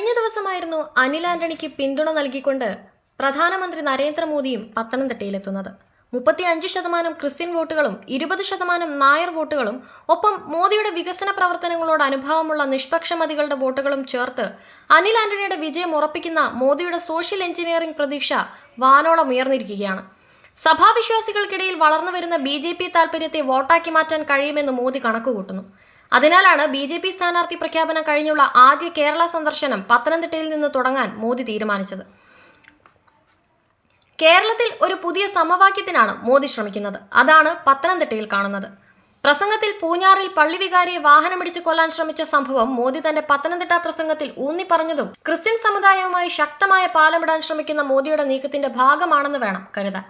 കഴിഞ്ഞ ദിവസമായിരുന്നു അനിൽ ആന്റണിക്ക് പിന്തുണ നൽകിക്കൊണ്ട് പ്രധാനമന്ത്രി നരേന്ദ്രമോദിയും പത്തനംതിട്ടയിലെത്തുന്നത്. 35% ക്രിസ്ത്യൻ വോട്ടുകളും 20% നായർ വോട്ടുകളും ഒപ്പം മോദിയുടെ വികസന പ്രവർത്തനങ്ങളോട് അനുഭാവമുള്ള നിഷ്പക്ഷമതികളുടെ വോട്ടുകളും ചേർത്ത് അനിൽ ആന്റണിയുടെ വിജയം ഉറപ്പിക്കുന്ന മോദിയുടെ സോഷ്യൽ എഞ്ചിനീയറിംഗ് പ്രതീക്ഷ വാനോളം ഉയർന്നിരിക്കുകയാണ്. സഭാവിശ്വാസികൾക്കിടയിൽ വളർന്നുവരുന്ന BJP താൽപര്യത്തെ വോട്ടാക്കി മാറ്റാൻ കഴിയുമെന്ന് മോദി കണക്കുകൂട്ടുന്നു. അതിനാലാണ് BJP സ്ഥാനാർത്ഥി പ്രഖ്യാപനം കഴിഞ്ഞുള്ള ആദ്യ കേരള സന്ദർശനം പത്തനംതിട്ടയിൽ നിന്ന് തുടങ്ങാൻ മോദി തീരുമാനിച്ചത്. കേരളത്തിൽ ഒരു പുതിയ സമവാക്യത്തിനാണ് മോദി ശ്രമിക്കുന്നത്. അതാണ് പത്തനംതിട്ടയിൽ കാണുന്നത്. പ്രസംഗത്തിൽ പൂഞ്ഞാറിൽ പള്ളിവികാരിയെ വാഹനമിടിച്ച് കൊല്ലാൻ ശ്രമിച്ച സംഭവം മോദി തന്റെ പത്തനംതിട്ട പ്രസംഗത്തിൽ ഊന്നിപ്പറഞ്ഞതും ക്രിസ്ത്യൻ സമുദായവുമായി ശക്തമായ പാലമിടാൻ ശ്രമിക്കുന്ന മോദിയുടെ നീക്കത്തിന്റെ ഭാഗമാണെന്ന് വേണം കരുതാൻ.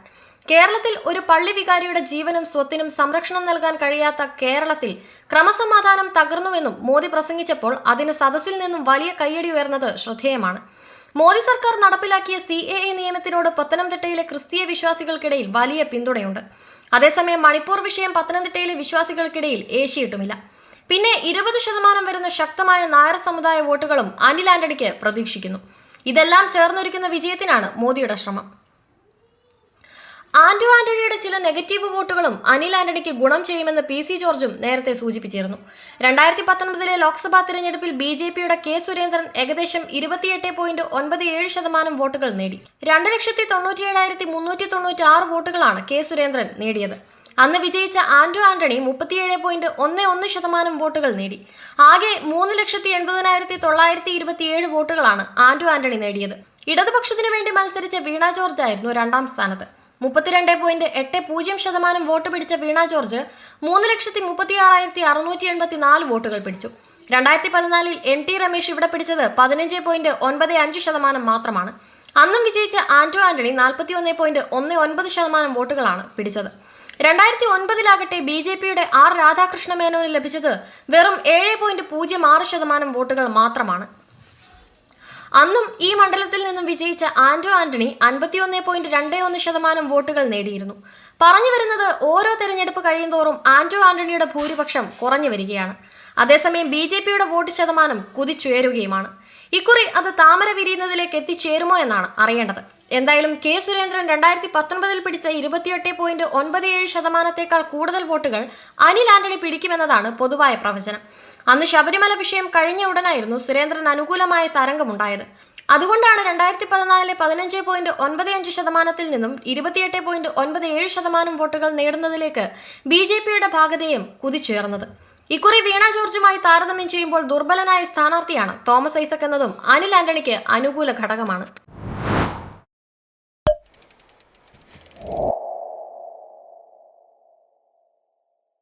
കേരളത്തിൽ ഒരു പള്ളി വികാരിയുടെ ജീവനും സ്വത്തിനും സംരക്ഷണം നൽകാൻ കഴിയാത്ത കേരളത്തിൽ ക്രമസമാധാനം തകർന്നുവെന്നും മോദി പ്രസംഗിച്ചപ്പോൾ അതിന് സദസ്സിൽ നിന്നും വലിയ കയ്യടി ഉയർന്നത് ശ്രദ്ധേയമാണ്. മോദി സർക്കാർ നടപ്പിലാക്കിയ CAA നിയമത്തിനോട് പത്തനംതിട്ടയിലെ ക്രിസ്തീയ വിശ്വാസികൾക്കിടയിൽ വലിയ പിന്തുണയുണ്ട്. അതേസമയം മണിപ്പൂർ വിഷയം പത്തനംതിട്ടയിലെ വിശ്വാസികൾക്കിടയിൽ ഏശിയിട്ടുമില്ല. പിന്നെ 20% വരുന്ന ശക്തമായ നായർ സമുദായ വോട്ടുകളും അനിൽ ആന്റണിക്ക് പ്രതീക്ഷിക്കുന്നു. ഇതെല്ലാം ചേർന്നൊരുക്കുന്ന വിജയത്തിനാണ് മോദിയുടെ ശ്രമം. ആന്റണിയുടെ ചില നെഗറ്റീവ് വോട്ടുകളും അനിൽ ആന്റണിക്ക് ഗുണം ചെയ്യുമെന്ന് PC ജോർജും നേരത്തെ സൂചിപ്പിച്ചിരുന്നു. 2019 ലോക്സഭാ തിരഞ്ഞെടുപ്പിൽ BJPയുടെ K സുരേന്ദ്രൻ ഏകദേശം 28.97% വോട്ടുകൾ നേടി. 2,97,396 വോട്ടുകളാണ് K സുരേന്ദ്രൻ നേടിയത്. അന്ന് വിജയിച്ച ആന്റണി 37.11% വോട്ടുകൾ നേടി. ആകെ 3,80,927 വോട്ടുകളാണ് ആന്റണി നേടിയത്. ഇടതുപക്ഷത്തിനു വേണ്ടി മത്സരിച്ച വീണ ജോർജ് ആയിരുന്നു രണ്ടാം സ്ഥാനത്ത്. 32.80% വോട്ട് പിടിച്ച വീണ ജോർജ് 3,36,684 വോട്ടുകൾ പിടിച്ചു. 2014 NT രമേശ് ഇവിടെ പിടിച്ചത് 15.95% മാത്രമാണ്. അന്നും വിജയിച്ച ആന്റണി 41.19% വോട്ടുകളാണ് പിടിച്ചത്. 2009 BJPയുടെ R രാധാകൃഷ്ണ മേനോന് ലഭിച്ചത് വെറും 7.06% വോട്ടുകൾ മാത്രമാണ്. അന്നും ഈ മണ്ഡലത്തിൽ നിന്നും വിജയിച്ച ആന്റണി 51.21% വോട്ടുകൾ നേടിയിരുന്നു. പറഞ്ഞു വരുന്നത് ഓരോ തെരഞ്ഞെടുപ്പ് കഴിയുന്തോറും ആന്റണിയുടെ ഭൂരിപക്ഷം കുറഞ്ഞു വരികയാണ്. അതേസമയം BJPയുടെ വോട്ട് ശതമാനം കുതിച്ചുയരുകയുമാണ്. ഇക്കുറി അത് താമര വിരിയുന്നതിലേക്ക് എത്തിച്ചേരുമോ എന്നാണ് അറിയേണ്ടത്. എന്തായാലും K സുരേന്ദ്രൻ 2019 പിടിച്ച 28.97%-ത്തേക്കാൾ കൂടുതൽ വോട്ടുകൾ അനിൽ ആന്റണി പിടിക്കുമെന്നതാണ് പൊതുവായ പ്രവചനം. അന്ന് ശബരിമല വിഷയം കഴിഞ്ഞ ഉടനായിരുന്നു സുരേന്ദ്രൻ അനുകൂലമായ തരംഗമുണ്ടായത്. അതുകൊണ്ടാണ് 2014 15.95%-ൽ നിന്നും 28.97% വോട്ടുകൾ നേടുന്നതിലേക്ക് BJPയുടെ ഭാഗധേയം കുതിച്ചുയർന്നത്. ഇക്കുറി വീണ ജോർജുമായി താരതമ്യം ചെയ്യുമ്പോൾ ദുർബലനായ സ്ഥാനാർത്ഥിയാണ് തോമസ് ഐസക് എന്നതും അനിൽ ആന്റണിക്ക് അനുകൂല ഘടകമാണ്.